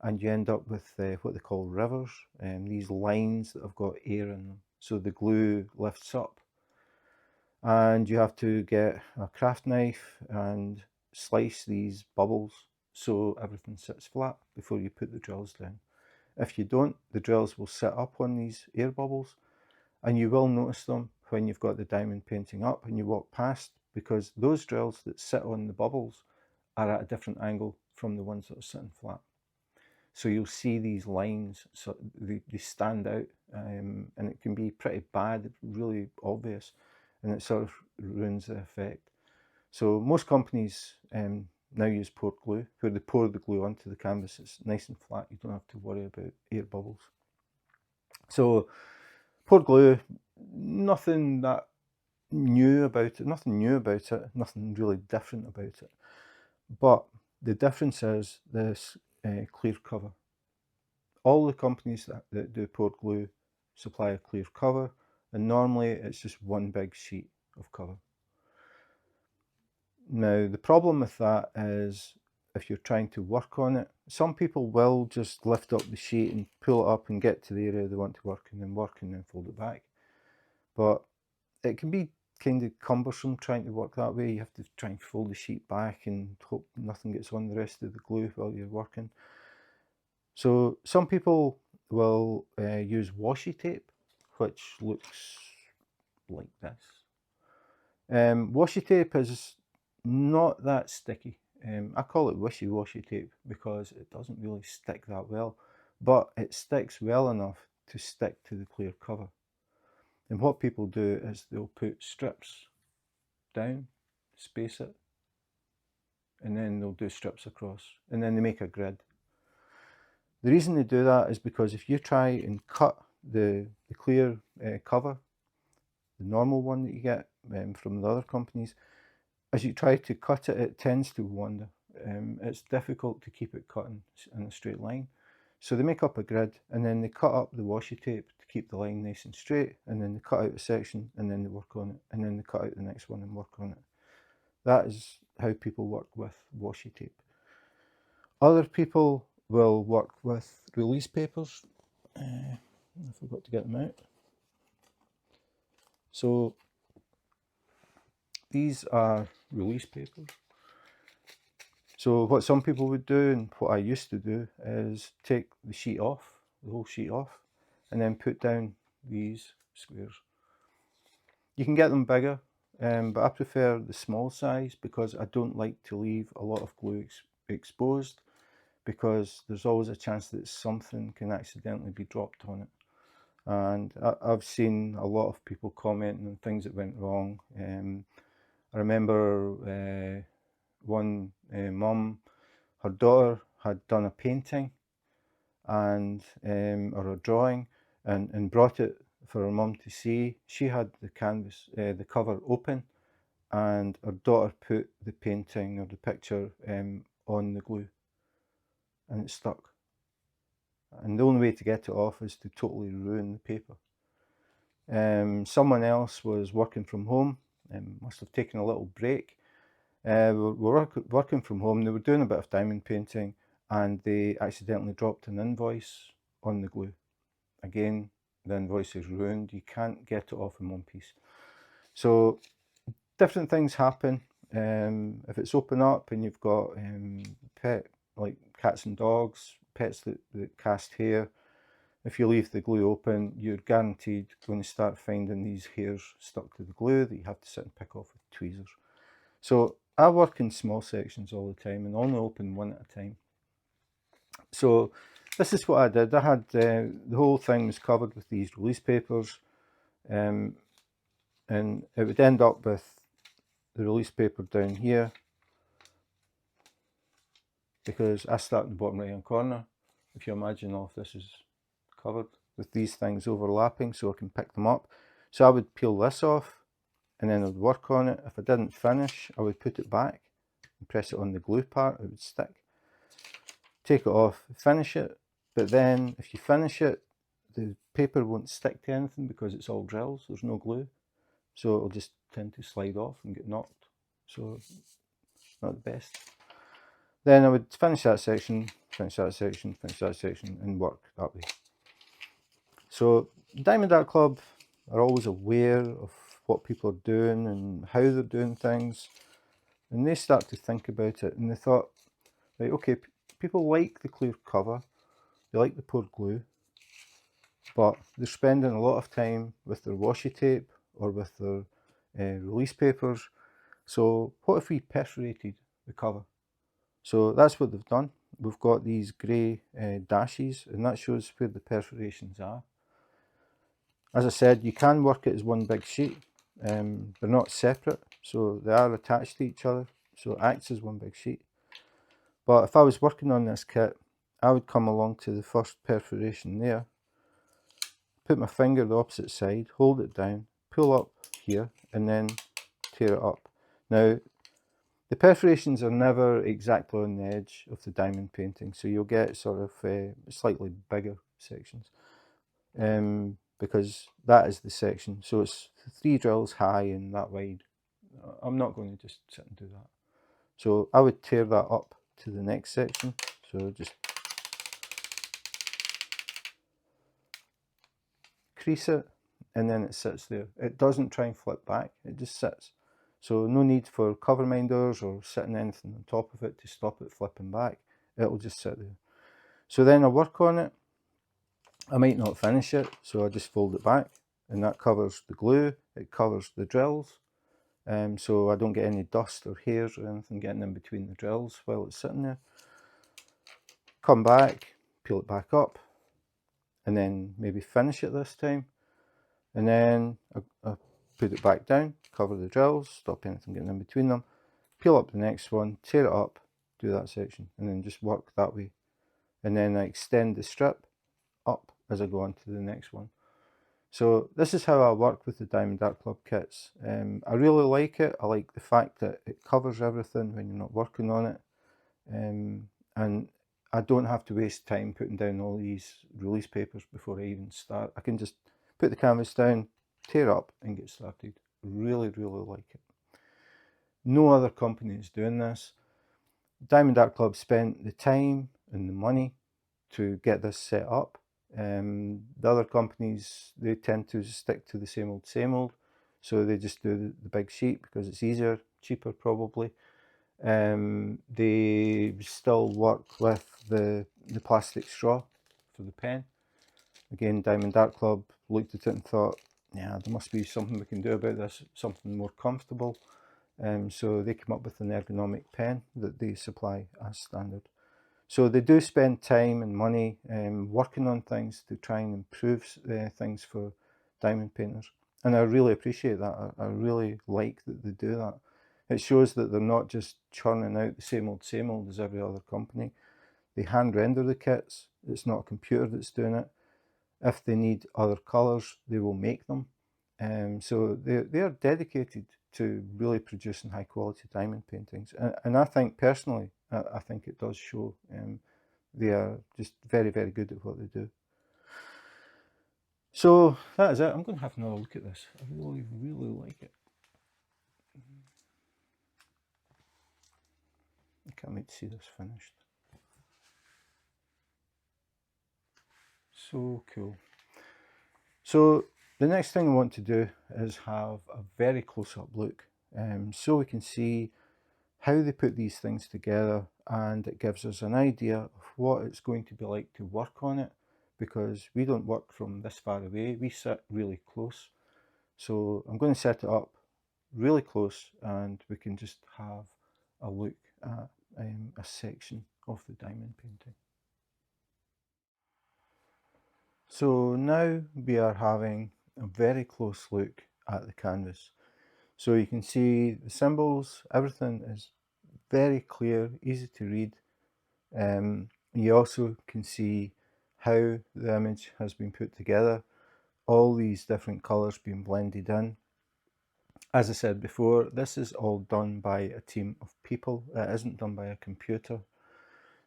and you end up with what they call rivers, these lines that have got air in them. So the glue lifts up, and you have to get a craft knife and slice these bubbles so everything sits flat before you put the drills down. If you don't, the drills will sit up on these air bubbles, and you will notice them when you've got the diamond painting up and you walk past, because those drills that sit on the bubbles are at a different angle from the ones that are sitting flat. So you'll see these lines, so they stand out, and it can be pretty bad, really obvious, and it sort of ruins the effect. So most companies now use port glue, where they pour the glue onto the canvas. It's nice and flat, you don't have to worry about air bubbles. So port glue, nothing that new about it, nothing really different about it. But the difference is this clear cover. All the companies that do port glue supply a clear cover, and normally it's just one big sheet of cover. Now, the problem with that is if you're trying to work on it, some people will just lift up the sheet and pull it up and get to the area they want to work and then fold it back. But it can be kind of cumbersome trying to work that way. You have to try and fold the sheet back and hope nothing gets on the rest of the glue while you're working. So some people will use washi tape, which looks like this. Washi tape is not that sticky. I call it wishy-washy tape because it doesn't really stick that well, but it sticks well enough to stick to the clear cover. And what people do is they'll put strips down, space it, and then they'll do strips across, and then they make a grid. The reason they do that is because if you try and cut the clear cover, the normal one that you get from the other companies, as you try to cut it, it tends to wander. It's difficult to keep it cut in a straight line. So they make up a grid, and then they cut up the washi tape to keep the line nice and straight, and then they cut out a section, and then they work on it, and then they cut out the next one and work on it. That is how people work with washi tape. Other people will work with release papers. I forgot to get them out. So these are release papers. So what some people would do, and what I used to do, is take the sheet off, the whole sheet off, and then put down these squares. You can get them bigger, but I prefer the small size because I don't like to leave a lot of glue exposed, because there's always a chance that something can accidentally be dropped on it. And I've seen a lot of people commenting on things that went wrong. I remember one mum, her daughter had done a painting and or a drawing, and brought it for her mum to see. She had the canvas, the cover open, and her daughter put the painting or the picture on the glue, and it stuck. And the only way to get it off is to totally ruin the paper. Someone else was working from home, must have taken a little break. We're working from home. They were doing a bit of diamond painting, and they accidentally dropped an invoice on the glue. Again, the invoice is ruined. You can't get it off in one piece. So different things happen. If it's open up and you've got pet, like cats and dogs, pets that cast hair, if you leave the glue open, you're guaranteed going to start finding these hairs stuck to the glue that you have to sit and pick off with tweezers. So I work in small sections all the time and only open one at a time. So this is what I did. I had the whole thing was covered with these release papers, and it would end up with the release paper down here, because I start in the bottom right hand corner. If you imagine all of this is covered with these things overlapping so I can pick them up. So I would peel this off and then I would work on it. If I didn't finish, I would put it back and press it on the glue part, it would stick. Take it off, finish it, but then if you finish it, the paper won't stick to anything because it's all drills, there's no glue. So it'll just tend to slide off and get knocked. So not the best. Then I would finish that section, finish that section, finish that section, and work that way. So Diamond Art Club are always aware of what people are doing and how they're doing things. And they start to think about it and they thought, right, okay, people like the clear cover, they like the poured glue, but they're spending a lot of time with their washi tape or with their release papers. So what if we perforated the cover? So that's what they've done. We've got these grey dashes, and that shows where the perforations are. As I said, you can work it as one big sheet. They're not separate, so they are attached to each other, so it acts as one big sheet. But if I was working on this kit, I would come along to the first perforation there, put my finger the opposite side, hold it down, pull up here, and then tear it up. Now, the perforations are never exactly on the edge of the diamond painting, so you'll get sort of slightly bigger sections, because that is the section. So it's 3 drills high and that wide. I'm not going to just sit and do that. So I would tear that up to the next section. So just crease it, and then it sits there. It doesn't try and flip back, it just sits. So no need for cover minders or sitting anything on top of it to stop it flipping back. It'll just sit there. So then I work on it. I might not finish it, so I just fold it back, and that covers the glue, it covers the drills, so I don't get any dust or hairs or anything getting in between the drills while it's sitting there. Come back, peel it back up, and then maybe finish it this time, and then I put it back down, cover the drills, stop anything getting in between them, peel up the next one, tear it up, do that section, and then just work that way. And then I extend the strip up as I go on to the next one. So this is how I work with the Diamond Art Club kits. I really like it. I like the fact that it covers everything when you're not working on it. And I don't have to waste time putting down all these release papers before I even start. I can just put the canvas down, tear up, and get started. Really, really like it. No other company is doing this. Diamond Art Club spent the time and the money to get this set up. The other companies, they tend to stick to the same old, so they just do the big sheet because it's easier, cheaper probably. They still work with the plastic straw for the pen. Again, Diamond Art Club looked at it and thought, yeah, there must be something we can do about this, something more comfortable. So they came up with an ergonomic pen that they supply as standard. So they do spend time and money working on things to try and improve things for diamond painters. And I really appreciate that. I really like that they do that. It shows that they're not just churning out the same old as every other company. They hand render the kits. It's not a computer that's doing it. If they need other colours, they will make them. So they are dedicated to really producing high quality diamond paintings. And I think personally, I think it does show. They are just very, very good at what they do. So that is it. I'm going to have another look at this. I really, really like it. I can't wait to see this finished. So cool. So the next thing I want to do is have a very close-up look, so we can see how they put these things together, and it gives us an idea of what it's going to be like to work on it because we don't work from this far away, we sit really close. So I'm going to set it up really close and we can just have a look at a section of the diamond painting. So now we are having a very close look at the canvas. So you can see the symbols, everything is very clear, easy to read. You also can see how the image has been put together, all these different colours being blended in. As I said before, this is all done by a team of people. It isn't done by a computer.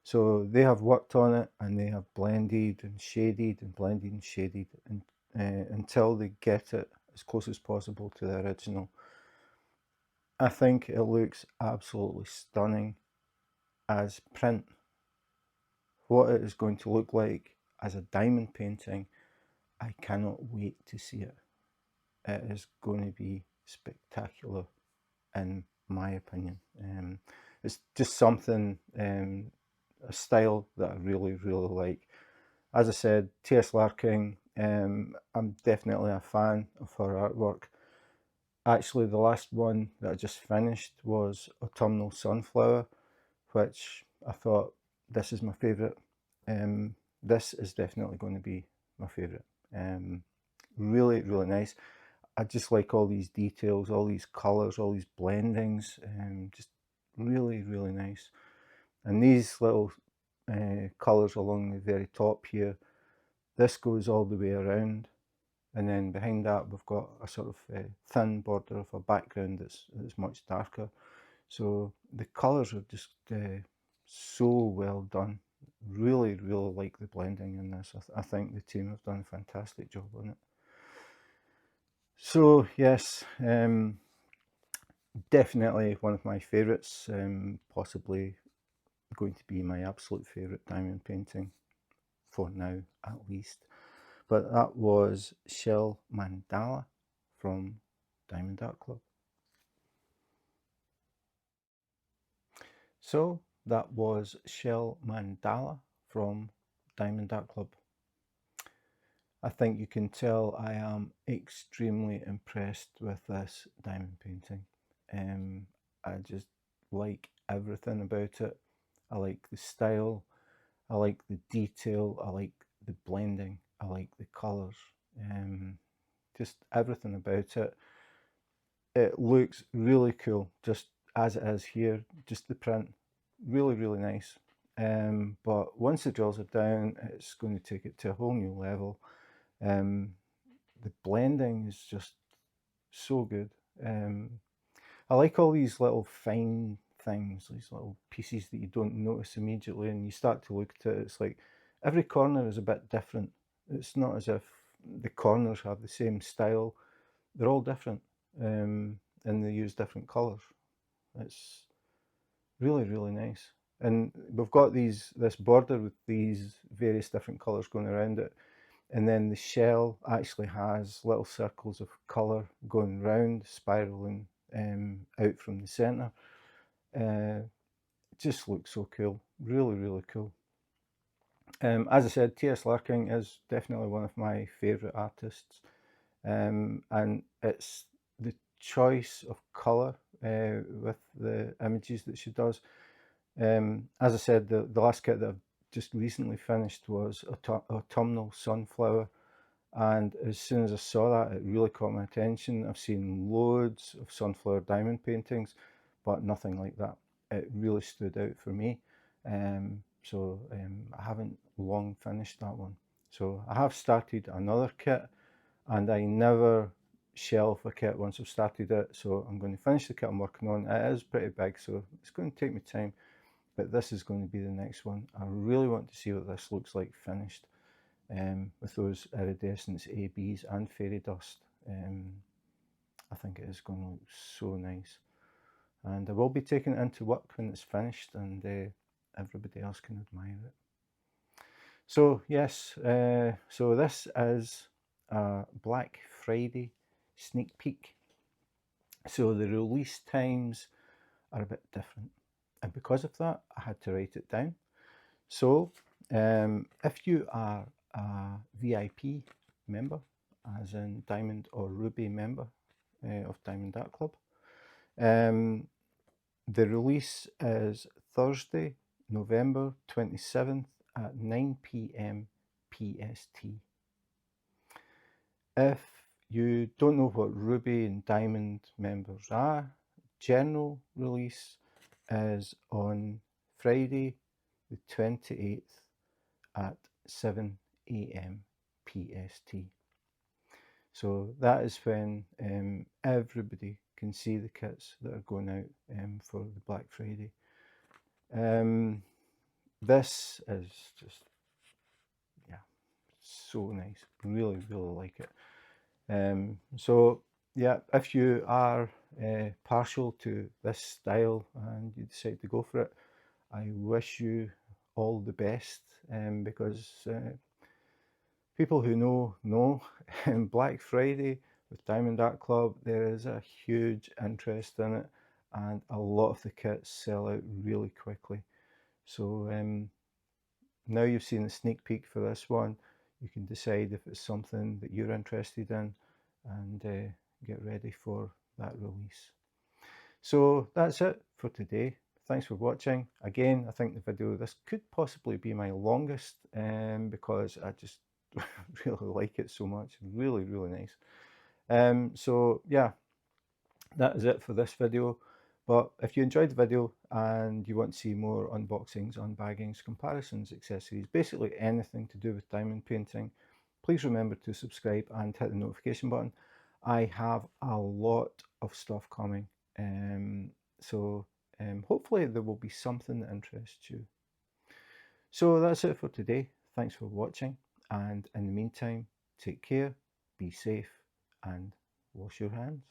So they have worked on it and they have blended and shaded and blended and shaded until they get it as close as possible to the original. I think it looks absolutely stunning as print. What it is going to look like as a diamond painting, I cannot wait to see it. It is going to be spectacular in my opinion. It's just something, a style that I really like. As I said, T.S. Larking, I'm definitely a fan of her artwork. Actually, the last one that I just finished was Autumnal Sunflower, which I thought, this is my favourite. This is definitely going to be my favourite. Really nice. I just like all these details, all these colours, all these blendings, just really nice. And these little colours along the very top here, this goes all the way around, and then behind that we've got a sort of thin border of a background that's much darker. So the colours are just so well done. Really like the blending in this. I think the team have done a fantastic job on it. So yes, definitely one of my favourites, possibly going to be my absolute favourite diamond painting, for now at least. But that was Shell Mandala from Diamond Art Club. So that was Shell Mandala from Diamond Art Club. I think you can tell I am extremely impressed with this diamond painting. I just like everything about it. I like the style, I like the detail, I like the blending, I like the colours, just everything about it. It looks really cool, just as it is here, just the print, really nice. But once the drills are down, it's going to take it to a whole new level. The blending is just so good. I like all these little fine things, these little pieces that you don't notice immediately, and you start to look at it, it's like every corner is a bit different. It's not as if the corners have the same style. They're all different, and they use different colours. It's really nice. And we've got this border with these various different colours going around it, and then the shell actually has little circles of colour going round, spiralling out from the centre. It just looks so cool, really cool. As I said, T.S. Larking is definitely one of my favourite artists, and it's the choice of colour with the images that she does. As I said, the last kit that I've just recently finished was Autumnal Sunflower, and as soon as I saw that, it really caught my attention. I've seen loads of sunflower diamond paintings, but nothing like that. It really stood out for me. So I haven't long finished that one. So I have started another kit, and I never shelf a kit once I've started it. So I'm going to finish the kit I'm working on. It is pretty big, so it's going to take me time, but this is going to be the next one. I really want to see what this looks like finished, with those iridescence ABs and fairy dust. I think it is going to look so nice, and I will be taking it into work when it's finished, and everybody else can admire it. So yes, so this is a Black Friday sneak peek. So the release times are a bit different, and because of that I had to write it down. So if you are a VIP member, as in Diamond or Ruby member of Diamond DAC Club. The release is Thursday, November 27th at 9 p.m. PST. If you don't know what Ruby and Diamond members are, general release is on Friday the 28th at 7 a.m. PST. So that is when everybody can see the kits that are going out for the Black Friday. This is just, yeah, so nice. Really, really like it. So yeah, if you are partial to this style and you decide to go for it, I wish you all the best, because people who know Black Friday with Diamond Art Club, there is a huge interest in it, and a lot of the kits sell out really quickly. So now you've seen a sneak peek for this one, you can decide if it's something that you're interested in and get ready for that release. So that's it for today. Thanks for watching. Again, I think the video, this could possibly be my longest because I just really like it so much. Really, really nice. So yeah, that is it for this video. But if you enjoyed the video and you want to see more unboxings, unbaggings, comparisons, accessories, basically anything to do with diamond painting, please remember to subscribe and hit the notification button. I have a lot of stuff coming, so hopefully there will be something that interests you. So that's it for today. Thanks for watching, and in the meantime, take care, be safe, and wash your hands.